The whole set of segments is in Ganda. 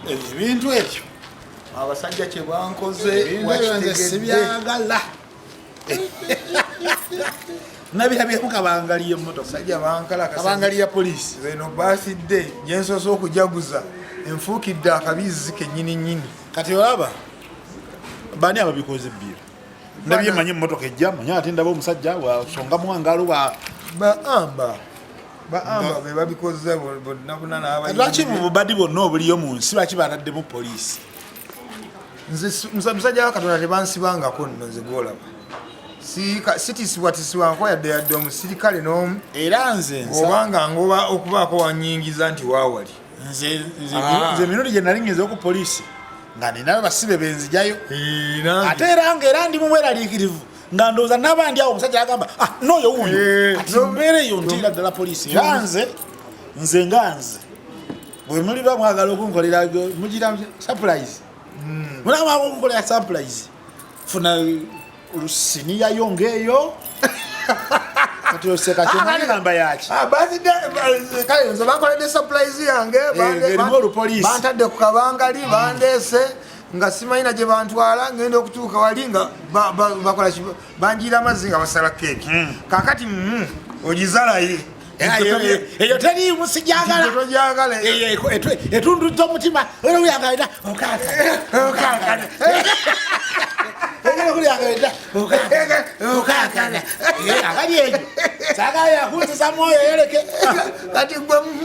ebintu ebyo abasajja kye bankoze sibyagala nabirabyemu kabangaliye emmotoka sajja bankalaka kabangaliya polisi zeno basidde gyensoose okujaguza enfuukidde akabizi kennyini kati olaba bani ababikoze ebbiro nabyemanye emmotoka ejja manye ate ndaba omusajja wasonga mwangalo baamba be babikoze bonna lwaki bubadi bonna obuliyo mu nsi lwaki bataddemu polisi musajja wa Katonda tebansibangako nno nze gwolaba sitisibwatisibwanko yadde omusirikale n'omu era nze obanga ngoba okubaako wanyingiza nti waawali nze emirundi gye nali ngeze ku polisi nga ninabe basibe benzijjayo ate era ndi mumweraliikirivu nga ndowooza n'abandi awo omusajja agamba n'oyo wuuyo ati mbeera eyo ntiira ddala polisi era nze bwe muliba mwagala okunkolera mugira surprise mulaba okunkolera surprise funa lusiniyayo ng'eyo kati oseka kyenagamba yaki kale nze bankoledde surprise yange erimu olupoliisi bantadde ku kabangali bandeese nga simanyina gye bantwala ngenda okutuuka wali nga bakola banjiira amazzi nga basala keeki kakati ogizalaye eyo teriimu sijagala etundudde omutima oyagala akali ejo sagala yakuusiza mwoyo yoleke kati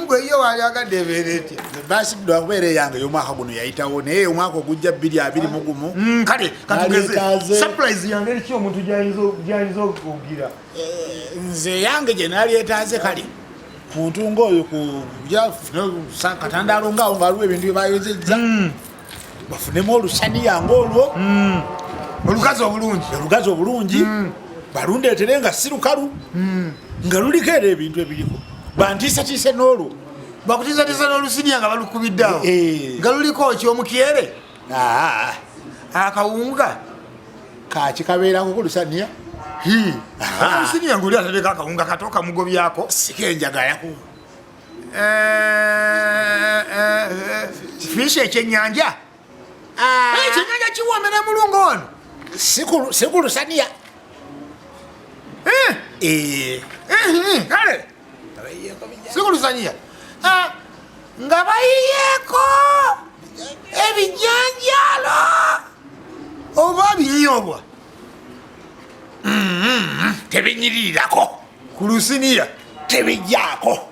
gwe yo waliagadde ebeereti basidwa kubeera eyange y'omwaka guno yayitawo naye omwaka ogujja 2020 kale katugeze surprise yange eriki omuntu gyayinza okugira nze yange gye nalyetaaze kale muntu ng'oyo katandaalo ngaawo ngaaliwo ebintu bye bayozezza bafunemu olusaniya ng'olwo olugazi obulungi balundeetere nga si lukalu nga luliko era ebintu ebiriko bantiisatiise n'olwo bakutiisatiisa n'olusiniya nga balukubiddeawo nga luliko ki omukyere akawunga kakikabeerako ku lusaniya olusinia nguli atadeko akawunga kato kamugobyako sikenjagayako fishi ekyenyanja ekyenyanja kiwomera mulungu ono sikulusania kale sikulusania nga bayiyeko ebijanjalo oba binyobwa tebinyirirako ku lusiniya tebijjaako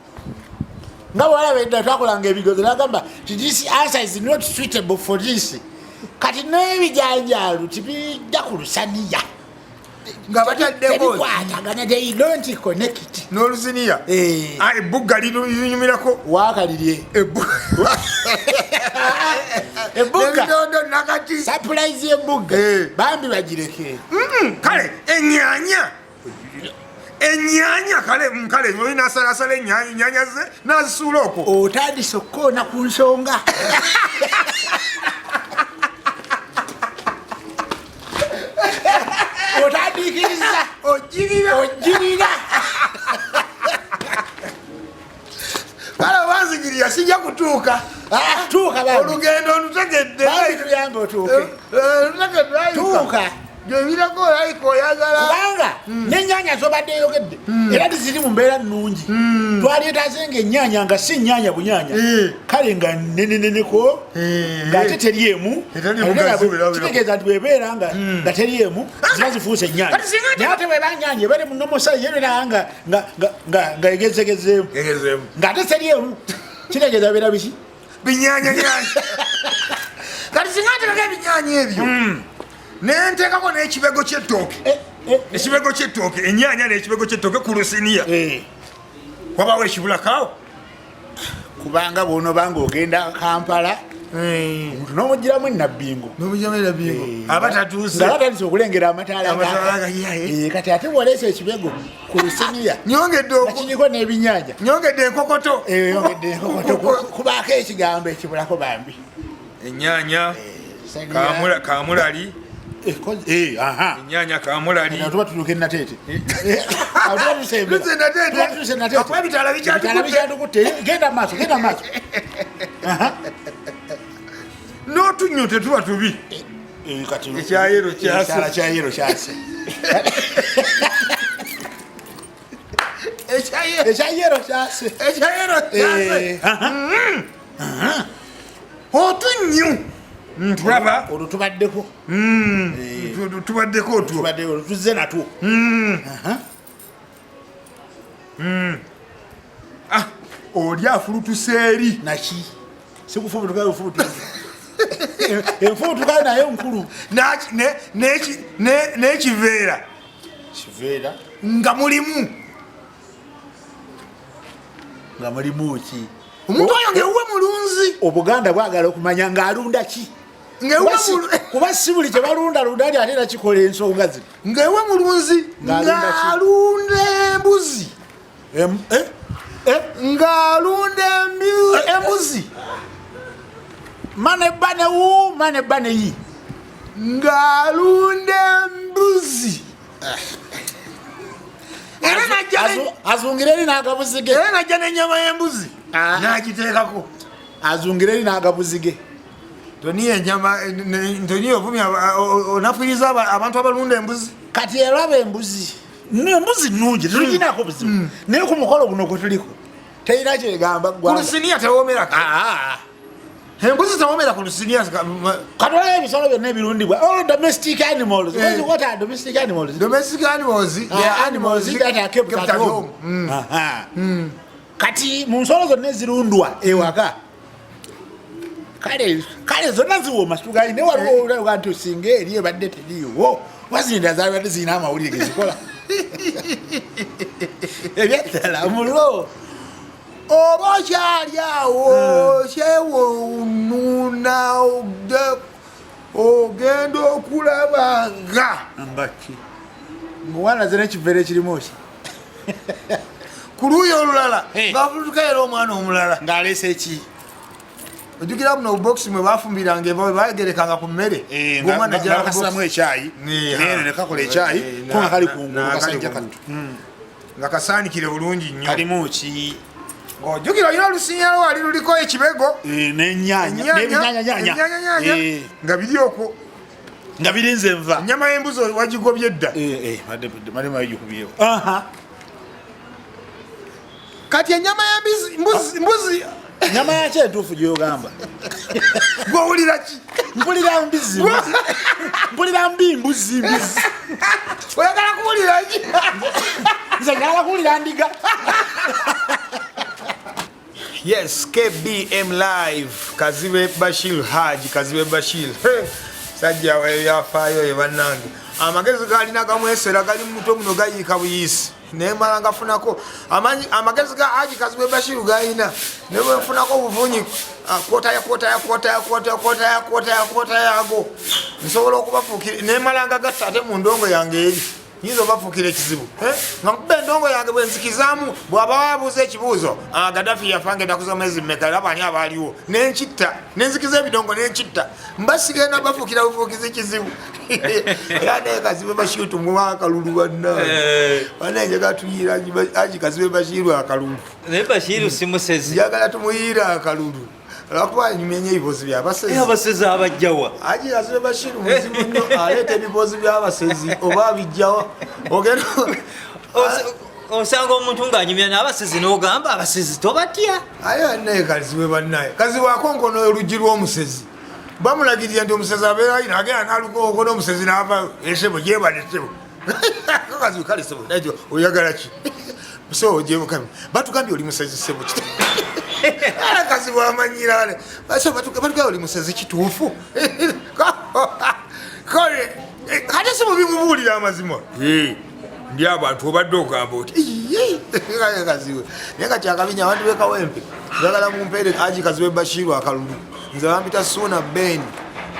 nga bwalabedda twakolanga ebigozo nagamba this answer is not suitable for this kati n'ebijanjalo tibijja ku lusaniya nga bataddekotebikwaatagana they don't connect n'olusiniya ebugga linyumirako wakalirye ebugga nakati surprise y'ebugga bambi bagireke kale enyanya kale olina asalasala enyanya ze nazisuula okwo otandise okukoona ku nsonga otandikiriza ojirira kale obanzigirira sijja kutuuka olugendo ntutegedde tuyambe otuuke tuuka gyebirako olayika oyagala kubanga n'ennyanya zobadde eyogedde era tiziri mu mbeera nnungi twaleetaze nga ennyanya nga si nnyanya bunyanya kale nga neneneneko ng'ate teriemu kitegeeza nti bwebeera nga teriemu ziba zifuuse ennyanya naye ate bweba nnyanya ebere mu nomosayi yebeera nga egezegezeemu ng'ate teriemu kitegeeza bibeera biki binyanyanyanya kati singa ntereka ebinyanya ebyo nentekako n'ekibego ky'ettooke ekibego ky'ettooke ennyanya n'ekibego ky'ettooke ku lusiniya wabawo ekibulakaawo kubanga bw'onobanga ogenda Kampala omuntu n'omugiramu enabbingo abatatuuse abatandise okulengera amataala kati ate bw'oleesa ekibego ku lusiniya kiriko n'ebinyanja nyongedde enkokoto yongedde enkokoto kubaako ekigambo ekibulako bambi ennyanya kamulali ennyanya kamulali tuba tutuuka enateete ebitaala bikyatukutte genda maaso n'otunnyo tetuba tubi ekyayero kyase ekyayero kyase otunnyo tulaba olwo tubaddeko otwo tuzze natwo oli afulutuseeri naki sikufubutukayo ofubutuka enfubutukayo naye nkulu n'ekiveera kiveera nga mulimu ki omuntu oyo ng'ewuwe mulunzi obuganda bwagala okumanya ng'alunda ki kuba si buli kye balundalunda ali ate era kikola ensonga zino ng'ewuwe mulunzi ng'alunda embuzi ng'alunda embuzi mane bane yi ng'alunda embuzi era azungire eri n'agabuzi ge era najja n'ennyama y'embuzi n'agiteekako azungire eri n'agabuzi ge toniyo ennyama toniyo ovumya onafuyiriza abantu abalunda embuzi kati eraba embuzi nnungi tetuginako buzibu naye ku mukolo guno kwe tuliko terina kyegamba ku lusiniya tewoomerako embuzi tewomera ku lusiniya katolayo ebisolo byonna ebirundibwa all domestic animals what are domestic animals domestic animals they are animals that are kept at home kati mu nsolo zonna ezirundwa ewaka kale zonna ziwooma situgayi naye waliwo olaga nti osinga eri ebadde teriiwo wazinda zabadde zirina amawulire gezikola ebyaddala mulo oba okyali awo kyewonuna ogenda okulaba ngaki muwanaze nekiveera ekirimu ki ku luuyi olulala ngaafutuka era omwana omulala ng'aleesa eki ojjukira buno obubokisi mwe bafumbiranga eva bagerekanga ku mmere ng'akasiramu ekyayi nene nekakola ekyayi ko nga kali kungulu kasajja kattu nga kasaanikire bulungi nnyo kalimu ki ojjukira olina olusinyalo wali luliko ekibego n'ennyanya n'ebinyanyanyanya nga biri okwo nga birinze enva ennyama y'embuzi wagigobye edda mademaagikubyewo kati ennyama y'embuzi nyama yaki entuufu gyogamba gwowulira ki mpulira mbizi mpulira mbuzi oyagala kuwulira ki nze njagala kuwulira ndiga yes KBM live Kazibe Bashir Haji Kazibe Bashir sajja yafaayo ye bannange amagezi galina gamwesera gali muto muno gayiika buyisi nemala ngafunako amagezi ga Haji Kazibe Bashir galina nebwefunako obuvunyi kota yago nsobola okubafuukira nemala nga gatta ate mu ndongo yange eri yinza obafuukira ekizibu nga nkuba endongo yange bwenzikizaamu bw'aba wabuuza ekibuuzo Gaddafi yafange ennaku mwezi mmeka era bani abaaliwo nenkitta nenzikiza ebidongo nenkitta mbasigenda bafuukira bufuukizi kizibu era naye Kazibe Bashir tumuwa akalulu bannange gatuyira Haji Kazibe Bashir akalulu naye Bashir si musezi njagala tumuyiira akalulu lwakuba nyumyenye ebibozi by'abasezi abajjawa Haji Kazibe Bashir muzibu nnyo aleeta ebibozi by'abasezi oba abijjawa ogenda osanga omuntu ng'anyumya n'abasezi n'ogamba abasezi tobatya aye naye Kazibe bannaye Kazibe akonkono oluggi lw'omusezi bamulagirira nti omusezi abeera ayina agenda n'alukonkono omusezi n'ava esebo gyebale sebo Kazibe kale sebo najo oyagala ki so gyebukami batugambye oli musezi sebo kiti Kazibe amanyira wale batugambye oli musezi kituufu kale kate sebo bimubuulira amazima ndi abantu obadde ogamba oti Kazibe naye nga kyakabinya abantu bekawempe njagala mumpeere Haji Kazibe Bashir akalulu nze bampita Suna Ben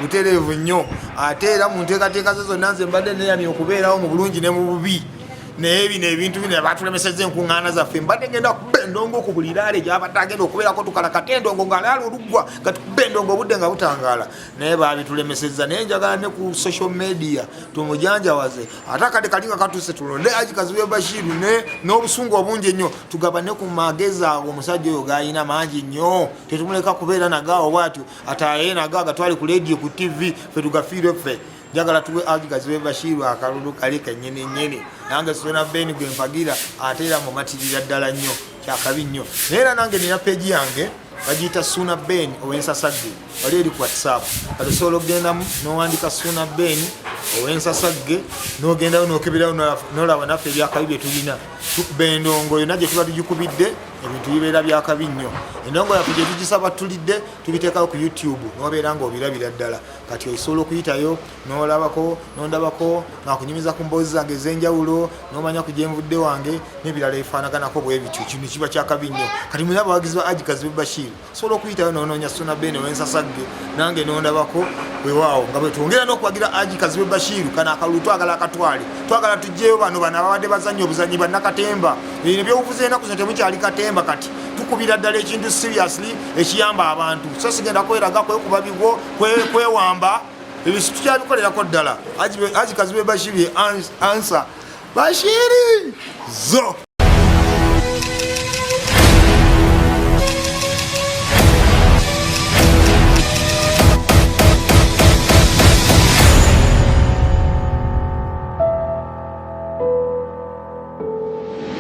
butereevu nnyo ate era mu nteekateeka ze zonna nze mbadde neyamye okubeerawo mu bulungi ne mu bubi naye bino ebintu bino batulemeseza enkuŋŋaana zaffe mbadde ngenda kuba endongo ku buli laale gyabadde agenda okubeerako tukalakata endongo nga laala olugwa nga tukuba endongo obudde nga butangaala naye babitulemeseza naye njagala ne ku social media tumujanjawaze ate akadde kali nga katuuse tulonde Haji Kazibe Bashir n'obusungu obungi ennyo tugabane ku magezi ago omusajja oyo gayina mangi nnyo tetumuleka kubeera nagaawo bwatyo ataye nagaa gatwale ku lediyo ku tv fe tugafiire ffe njagala tuwe Haji Kazibe Bashir akalulu kali kennyini nange Suna Ben gwe mpagira ate era mumatirira ddala nnyo kyakabi nnyo naye era nange nina peegi yange bagiyita Suna Ben ow'ensasagge wali eri ku WhatsApp kati osobola okugendamu n'owandika Suna Ben ow'ensasagge n'ogendayo n'okeberayo n'olaba naffe ebyakabi bye tulina tukuba endongo yonna gye tuba tugikubidde ebintu bibeera byakabi nnyo endongo yaffe gye tugisaba tulidde tubiteekayo ku YouTube n'obeera ng'obirabira ddala kati osobola okuyitayo n'olabako n'ondabako ng'akunyumiza ku mboozi zange ez'enjawulo n'omanya ku gyenvudde wange n'ebirala ebifaanaganako bwe bityo kino kiba kyakabi nnyo kati mulina abawagizi ba Haji Kazibe Bashir osobola okuyitayo n'onoonya Suna Ben ow'ensasagge nange n'ondabako weewaawo nga bwe twongera n'okuwagira Haji Kazibe Bashir kana akalulu twagala akatwale twagala tujjeyo bano ababadde bazannya obuzannyi bannakatemba ebyo byobuvuze enaku zino temukyali katemba kati tukubira ddala ekintu seriously ekiyamba abantu so sigenda kweraga kwekuba bigwo kwewamba ebyo tukyabikolera ddala Haji Kazibe Bashir answer Bashiri zo